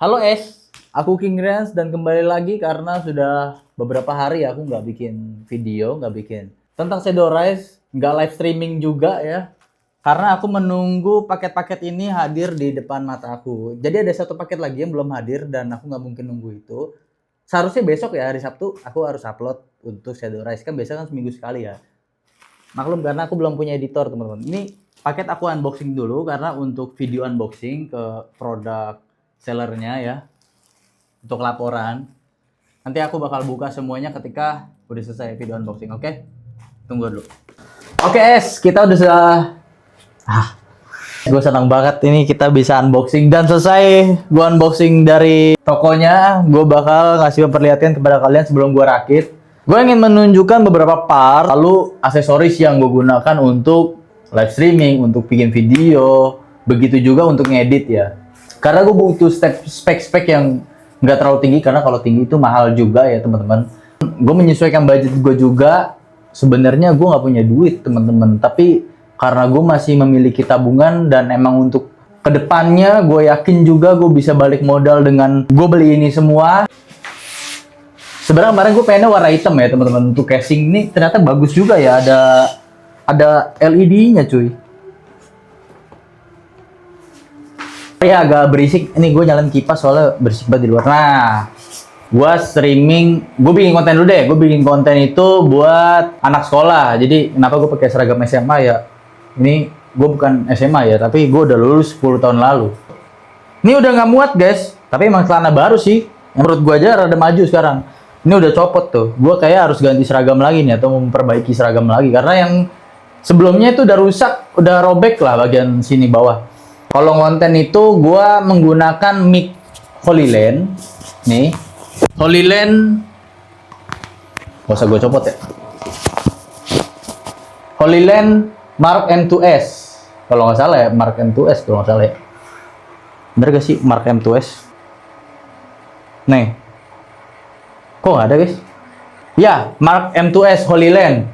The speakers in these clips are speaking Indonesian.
Halo Es, aku King Rens dan kembali lagi karena sudah beberapa hari aku nggak bikin video, nggak bikin tentang Shadow Rise, nggak live streaming juga ya. Karena aku menunggu paket-paket ini hadir di depan mata aku. Jadi ada satu paket lagi yang belum hadir dan aku nggak mungkin nunggu itu. Seharusnya besok ya, hari Sabtu aku harus upload untuk Shadow Rise. Kan biasanya kan seminggu sekali ya. Maklum karena aku belum punya editor teman-teman. Ini paket aku unboxing dulu karena untuk video unboxing ke produk sellernya ya, untuk laporan. Nanti aku bakal buka semuanya ketika udah selesai video unboxing, oke? Tunggu dulu. Oke, Es, kita udah gue senang banget ini kita bisa unboxing dan selesai gue unboxing dari tokonya. Gue bakal ngasih memperlihatkan kepada kalian sebelum gue rakit. Gue ingin menunjukkan beberapa part, lalu aksesoris yang gue gunakan untuk live streaming, untuk bikin video, begitu juga untuk ngedit ya. Karena gue butuh spek-spek yang nggak terlalu tinggi, karena kalau tinggi itu mahal juga ya teman-teman. Gue menyesuaikan budget gue juga. Sebenarnya gue nggak punya duit teman-teman, tapi karena gue masih memiliki tabungan dan emang untuk kedepannya gue yakin juga gue bisa balik modal dengan gue beli ini semua. Sebenarnya kemarin gue pengennya warna hitam ya teman-teman. Untuk casing ini ternyata bagus juga ya, ada LED-nya cuy. Ya agak berisik, ini gue nyalain kipas soalnya berisik banget di luar. Nah, gue streaming, gue bikin konten dulu deh. Gue bikin konten itu buat anak sekolah. Jadi kenapa gue pakai seragam SMA ya? Ini gue bukan SMA ya, tapi gue udah lulus 10 tahun lalu. Ini udah nggak muat guys, tapi emang celana baru sih. Menurut gue aja rada maju sekarang. Ini udah copot tuh. Gue kayak harus ganti seragam lagi nih atau memperbaiki seragam lagi karena yang sebelumnya itu udah rusak, udah robek lah bagian sini bawah. Kalau konten itu gue menggunakan mic Holyland. Nih, Holyland. Gak usah gue copot ya. Holyland Mark M2S. Kalau nggak salah ya, Mark M2S kalau nggak salah ya. Bener gak sih Mark M2S? Nih. Kok nggak ada guys? Ya, Mark M2S Holyland.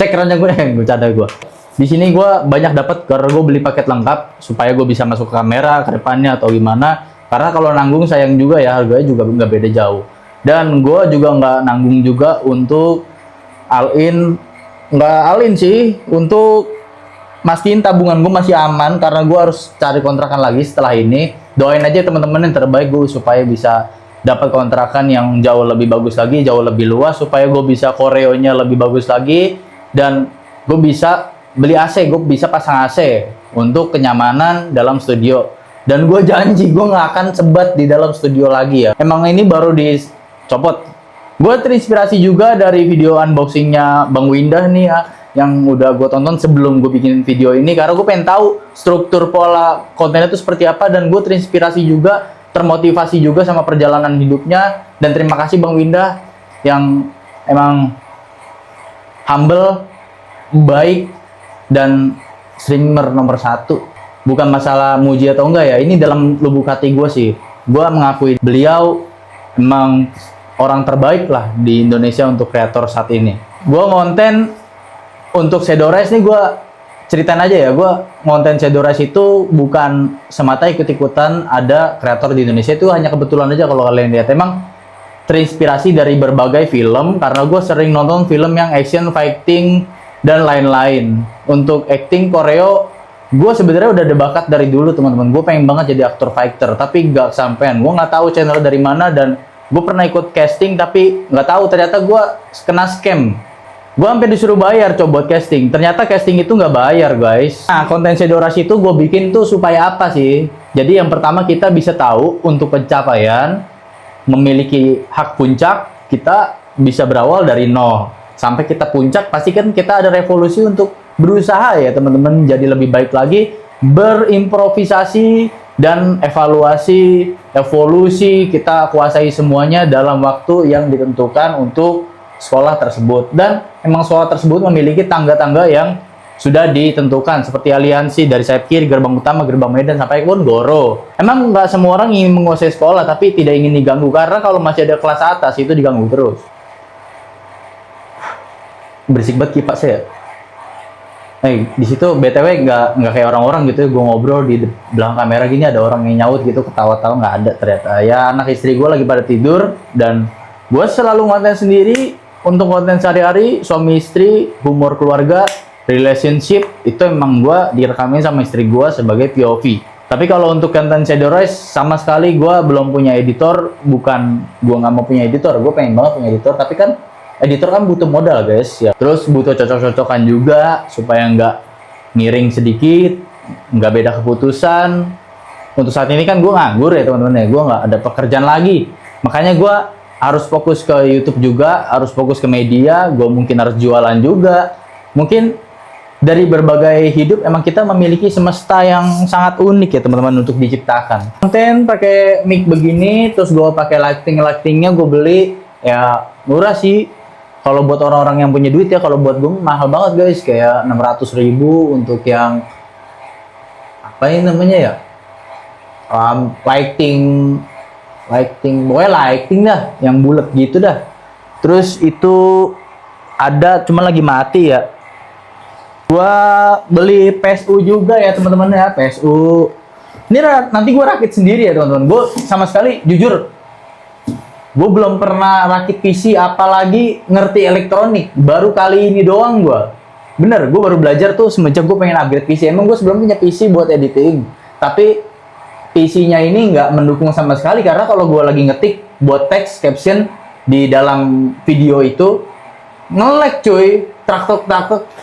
Cek ranjang gue, bercanda gue. Di sini gue banyak dapat karena gue beli paket lengkap supaya gue bisa masuk ke kamera ke depannya atau gimana. Karena kalau nanggung sayang juga ya, harganya juga nggak beda jauh. Dan gue juga nggak nanggung juga untuk nggak all-in sih, untuk mastiin tabungan gue masih aman karena gue harus cari kontrakan lagi setelah ini. Doain aja teman-teman yang terbaik gue supaya bisa dapat kontrakan yang jauh lebih bagus lagi, jauh lebih luas, supaya gue bisa koreonya lebih bagus lagi dan gue bisa beli AC, gue bisa pasang AC untuk kenyamanan dalam studio. Dan gue janji gue nggak akan sebat di dalam studio lagi ya. Emang ini baru dicopot. Gue terinspirasi juga dari video unboxingnya Bang Windah nih ya, yang udah gue tonton sebelum gue bikin video ini, karena gue pengen tahu struktur pola kontennya itu seperti apa, dan gue terinspirasi juga, termotivasi juga sama perjalanan hidupnya. Dan terima kasih Bang Windah yang emang humble, baik, dan streamer nomor 1. Bukan masalah muji atau enggak ya, ini dalam lubuk hati gue sih. Gue mengakui beliau emang orang terbaik lah di Indonesia untuk kreator saat ini. Gue ngonten untuk Shadow Rise nih, gue ceritain aja ya, gue ngonten Shadow Rise itu bukan semata ikut-ikutan ada kreator di Indonesia, itu hanya kebetulan aja. Kalau kalian lihat emang terinspirasi dari berbagai film, karena gue sering nonton film yang action, fighting, dan lain-lain. Untuk acting, koreo, gue sebenarnya udah ada bakat dari dulu teman-teman. Gue pengen banget jadi aktor fighter, tapi nggak sampean. Gue nggak tahu channel dari mana, dan gue pernah ikut casting tapi nggak tahu, ternyata gue kena scam. Gue hampir disuruh bayar coba buat casting. Ternyata casting itu nggak bayar guys. Nah, konten Shadow Rise itu gue bikin tuh supaya apa sih? Jadi yang pertama kita bisa tahu untuk pencapaian memiliki hak puncak, kita bisa berawal dari nol sampai kita puncak. Pasti kan kita ada revolusi untuk berusaha ya teman-teman, jadi lebih baik lagi, berimprovisasi dan evolusi kita kuasai semuanya dalam waktu yang ditentukan untuk sekolah tersebut. Dan emang sekolah tersebut memiliki tangga-tangga yang sudah ditentukan, seperti aliansi dari sayap kiri, gerbang utama, gerbang medan, sampai pun goro. Emang nggak semua orang ingin menguasai sekolah tapi tidak ingin diganggu, karena kalau masih ada kelas atas itu diganggu terus. Berisik banget kipas ya. Di situ BTW nggak kayak orang-orang gitu ya, gue ngobrol di belakang kamera gini ada orang yang nyaut gitu, ketawa-tawa, nggak ada ternyata. Ya anak istri gue lagi pada tidur, dan gue selalu konten sendiri untuk konten sehari-hari, suami istri, humor keluarga, relationship, itu emang gue direkamin sama istri gue sebagai POV. Tapi kalau untuk konten Shadow Rise, sama sekali gue belum punya editor. Bukan gue nggak mau punya editor, gue pengen banget punya editor, tapi kan editor kan butuh modal guys ya. Terus butuh cocok-cocokan juga supaya nggak miring sedikit, nggak beda keputusan. Untuk saat ini kan gue nganggur ya teman-teman ya, gue nggak ada pekerjaan lagi. Makanya gue harus fokus ke YouTube juga, harus fokus ke media. Gue mungkin harus jualan juga. Mungkin dari berbagai hidup emang kita memiliki semesta yang sangat unik ya teman-teman untuk diciptakan. Konten pakai mic begini, terus gue pakai lightingnya gue beli ya murah sih. Kalau buat orang-orang yang punya duit ya, kalau buat gue mahal banget guys, kayak 600.000 untuk yang apa ini namanya ya, lighting, pokoknya lighting dah, yang bulat gitu dah. Terus itu ada, cuma lagi mati ya. Gua beli PSU juga ya teman-teman ya, PSU. Ini nanti gue rakit sendiri ya teman-teman. Gue sama sekali jujur, gue belum pernah rakit PC, apalagi ngerti elektronik. Baru kali ini doang gue. Bener, gue baru belajar tuh semenjak gue pengen upgrade PC. Emang gue sebelum punya PC buat editing, tapi PC-nya ini nggak mendukung sama sekali, karena kalau gue lagi ngetik buat teks caption di dalam video itu nge-lag cuy, traktok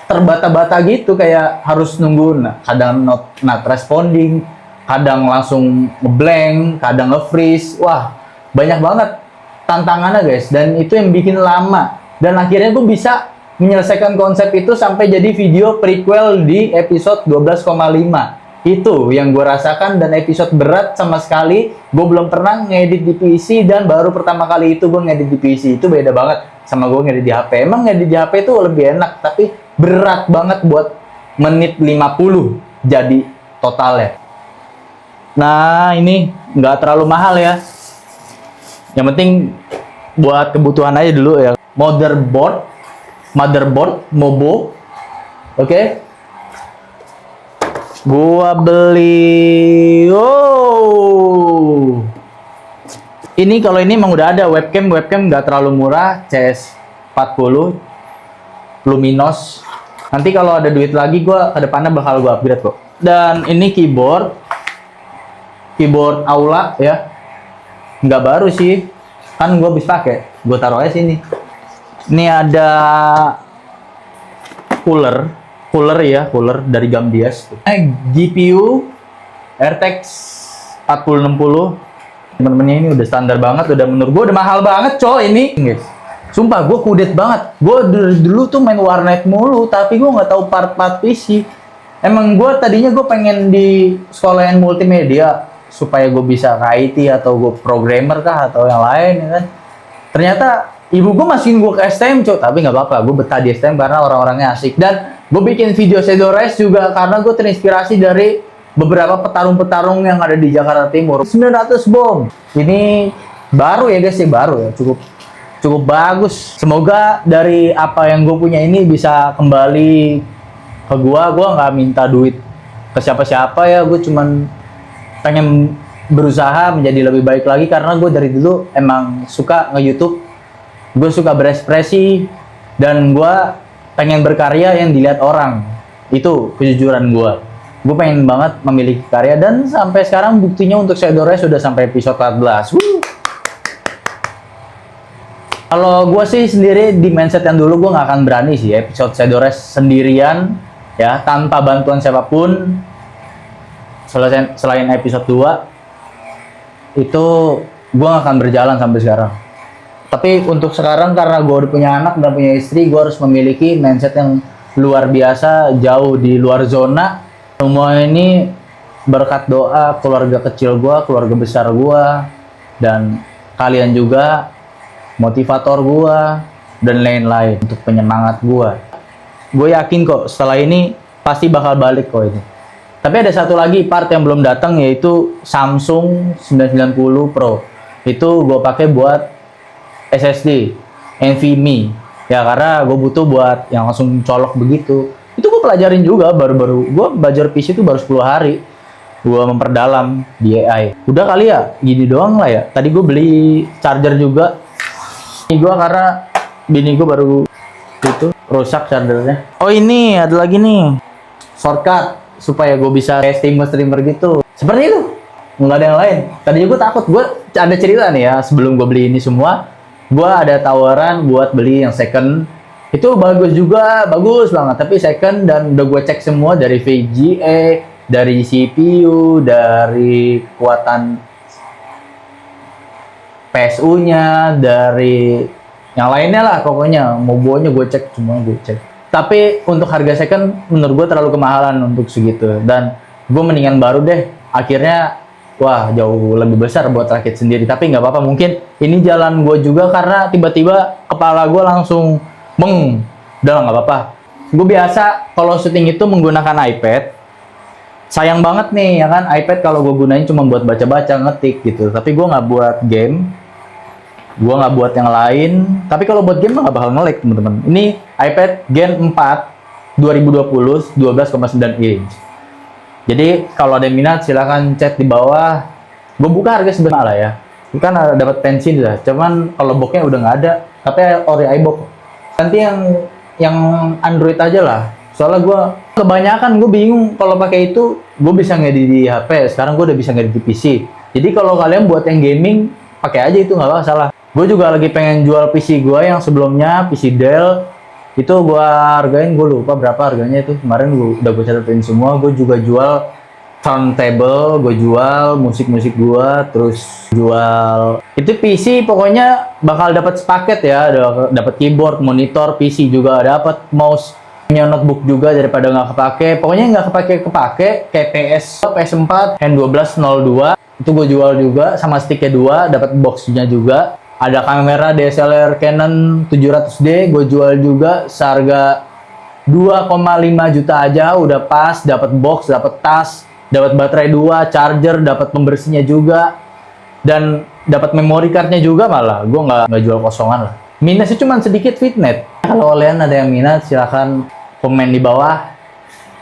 terbata-bata gitu, kayak harus nunggu, kadang not responding, kadang langsung ngeblank, kadang nge-freeze. Wah, banyak banget tantangannya guys, dan itu yang bikin lama. Dan akhirnya gue bisa menyelesaikan konsep itu sampai jadi video prequel di episode 12,5. Itu yang gue rasakan, dan episode berat sama sekali. Gue belum pernah ngedit di PC, dan baru pertama kali itu gue ngedit di PC. Itu beda banget sama gue ngedit di HP. Emang ngedit di HP itu lebih enak, tapi berat banget buat menit 50 jadi totalnya. Nah ini nggak terlalu mahal ya, yang penting buat kebutuhan aja dulu ya. Motherboard Mobo, oke. Gua beli, ini kalau ini emang udah ada webcam nggak terlalu murah, CS40 Luminos. Nanti kalau ada duit lagi, gua kedepannya bakal gua upgrade kok. Dan ini keyboard Aula ya, nggak baru sih, kan gue habis pakai, gue taruh aja sini. Ini ada cooler dari Gambias. GPU RTX 4060. Temen-temennya ini udah standar banget, udah menurut gue udah mahal banget coy ini guys. Sumpah gue kudet banget. Gue dulu tuh main warnet mulu, tapi gue nggak tahu part-part PC. Emang gue tadinya gue pengen di sekolahan multimedia supaya gue bisa ke IT atau gue programmer kah atau yang lain ya kan. Ternyata ibu gue masukin gue ke STM coy, tapi nggak apa-apa, gue betah di STM karena orang-orangnya asik. Dan gue bikin video Shadow Rise juga karena gue terinspirasi dari beberapa petarung-petarung yang ada di Jakarta Timur. 900 bom. Ini baru ya guys, baru ya, cukup bagus. Semoga dari apa yang gue punya ini bisa kembali ke gue nggak minta duit ke siapa-siapa ya, gue cuman pengen berusaha menjadi lebih baik lagi, karena gue dari dulu emang suka nge-YouTube, gue suka berekspresi, dan gue pengen berkarya yang dilihat orang. Itu kejujuran gue pengen banget memiliki karya, dan sampai sekarang buktinya untuk Shadow Rise sudah sampai episode 14. Kalau gue sih sendiri di mindset yang dulu, gue nggak akan berani sih episode Shadow Rise sendirian ya, tanpa bantuan siapapun. Selain episode 2 itu gue gak akan berjalan sampai sekarang. Tapi untuk sekarang, karena gue udah punya anak dan punya istri, gue harus memiliki mindset yang luar biasa, jauh di luar zona. Semua ini berkat doa keluarga kecil gue, keluarga besar gue, dan kalian juga, motivator gue, dan lain-lain untuk penyemangat gue. Gue yakin kok setelah ini pasti bakal balik kok ini. Tapi ada satu lagi part yang belum datang, yaitu Samsung 990 Pro. Itu gue pakai buat SSD NVMe ya, karena gue butuh buat yang langsung colok begitu. Itu gue pelajarin juga baru-baru. Gue belajar PC itu baru 10 hari. Gue memperdalam di AI. Udah kali ya, gini doang lah ya. Tadi gue beli charger juga. Ini gue karena bini gue baru itu rusak chargernya. Oh ini ada lagi nih shortcut supaya gue bisa kayak streamer gitu. Seperti itu. Nggak ada yang lain. Tadinya gue takut. Gue ada cerita nih ya. Sebelum gue beli ini semua, gue ada tawaran buat beli yang second. Itu bagus juga, bagus banget. Tapi second dan udah gue cek semua dari VGA, dari CPU, dari kekuatan PSU-nya, dari yang lainnya lah pokoknya. Mobonya gue cek, semua gue cek. Tapi untuk harga second menurut gue terlalu kemahalan untuk segitu. Dan gue mendingan baru deh. Akhirnya wah jauh lebih besar buat rakit sendiri. Tapi nggak apa-apa, mungkin ini jalan gue juga karena tiba-tiba kepala gue langsung udah nggak apa-apa. Gue biasa kalau syuting itu menggunakan iPad. Sayang banget nih ya kan, iPad kalau gue gunain cuma buat baca-baca, ngetik gitu. Tapi gue nggak buat game, gue nggak buat yang lain. Tapi kalau buat game nggak bakal nge-lag teman-teman. Ini iPad Gen 4 2020 12,9 inch. Jadi kalau ada minat silahkan chat di bawah. Gue buka harga sebenarnya lah ya. Kan dapat pensi lah. Cuman kalau boxnya udah nggak ada. Tapi ori iBox. Nanti yang Android aja lah. Soalnya gue kebanyakan gue bingung kalau pakai itu gue bisa ngedit di HP. Sekarang gue udah bisa ngedit di PC. Jadi kalau kalian buat yang gaming pakai aja itu nggak masalah. Gue juga lagi pengen jual PC gue yang sebelumnya PC Dell. Itu gue hargain, gue lupa berapa harganya itu. Kemarin udah gue catetin semua. Gue juga jual turntable, gue jual musik-musik gue, terus jual itu PC. Pokoknya bakal dapat sepaket ya, dapat keyboard, monitor, PC juga dapat, mouse, punya notebook juga daripada nggak kepake. Pokoknya nggak kepake kayak PS4 Hand 1202 itu gue jual juga, sama sticknya 2, dapat boxnya juga. Ada kamera DSLR Canon 700D gue jual juga seharga 2,5 juta aja, udah pas, dapat box, dapat tas, dapat baterai 2, charger, dapat pembersihnya juga, dan dapat memory cardnya juga. Malah gue nggak jual kosongan lah. Minusnya cuma sedikit fitnet. Kalau kalian ada yang minat silahkan komen di bawah,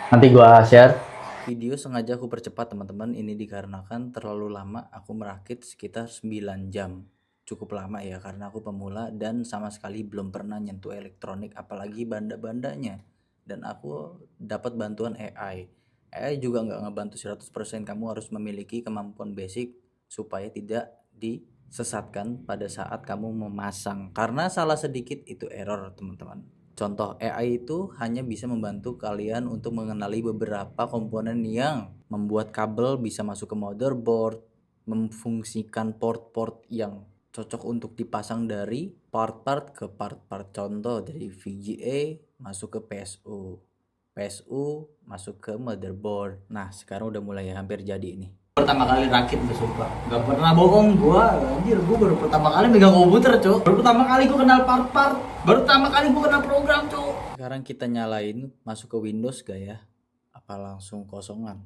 nanti gue share. Video sengaja aku percepat teman-teman, ini dikarenakan terlalu lama aku merakit sekitar 9 jam. Cukup lama ya karena aku pemula dan sama sekali belum pernah nyentuh elektronik apalagi banda-bandanya. Dan aku dapat bantuan AI. AI juga nggak ngebantu 100%, kamu harus memiliki kemampuan basic supaya tidak disesatkan pada saat kamu memasang. Karena salah sedikit itu error teman-teman. Contoh, AI itu hanya bisa membantu kalian untuk mengenali beberapa komponen yang membuat kabel bisa masuk ke motherboard, memfungsikan port-port yang cocok untuk dipasang dari part-part ke part-part. Contoh dari VGA masuk ke PSU, PSU masuk ke motherboard. Nah sekarang udah mulai ya, hampir jadi ini. Pertama kali rakit gue sumpah, gak pernah bohong gue. Anjir, gue baru pertama kali megang komputer cok. Baru pertama kali gue kenal part-part. Baru pertama kali gue kenal program cok. Sekarang kita nyalain, masuk ke Windows gak ya? Apa langsung kosongan?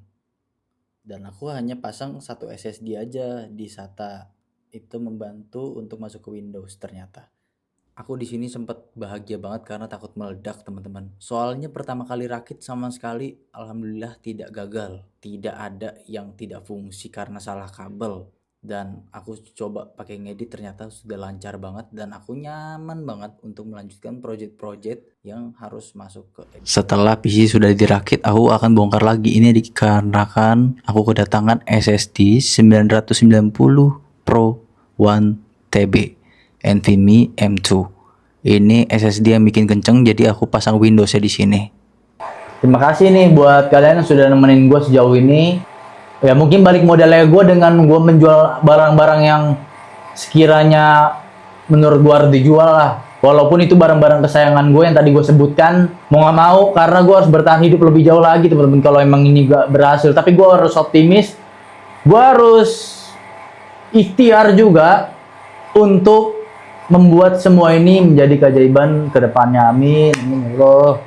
Dan aku hanya pasang satu SSD aja di SATA. Itu membantu untuk masuk ke Windows ternyata. Aku di sini sempat bahagia banget karena takut meledak teman-teman. Soalnya pertama kali rakit sama sekali alhamdulillah tidak gagal. Tidak ada yang tidak fungsi karena salah kabel. Dan aku coba pakai ngedit ternyata sudah lancar banget dan aku nyaman banget untuk melanjutkan project-project yang harus masuk ke edit. Setelah PC sudah dirakit, aku akan bongkar lagi ini dikarenakan aku kedatangan SSD 990 Pro 1TB NVMe M2. Ini SSD yang bikin kenceng, jadi aku pasang Windows-nya di sini. Terima kasih nih buat kalian yang sudah nemenin gue sejauh ini. Ya mungkin balik modalnya gue dengan gue menjual barang-barang yang sekiranya menurut gue harus dijual lah. Walaupun itu barang-barang kesayangan gue yang tadi gue sebutkan, mau nggak mau karena gue harus bertahan hidup lebih jauh lagi teman-teman. Kalau emang ini gak berhasil, tapi gue harus optimis. Gue harus ikhtiar juga untuk membuat semua ini menjadi keajaiban ke depannya. Amin. Amin Allah.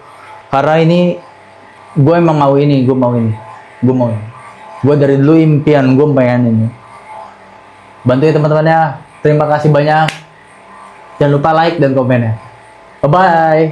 Karena ini gue emang mau ini, gue mau ini. Gue dari dulu impian gue pengen ini. Bantu ya teman-temannya. Terima kasih banyak. Jangan lupa like dan komennya. Bye bye.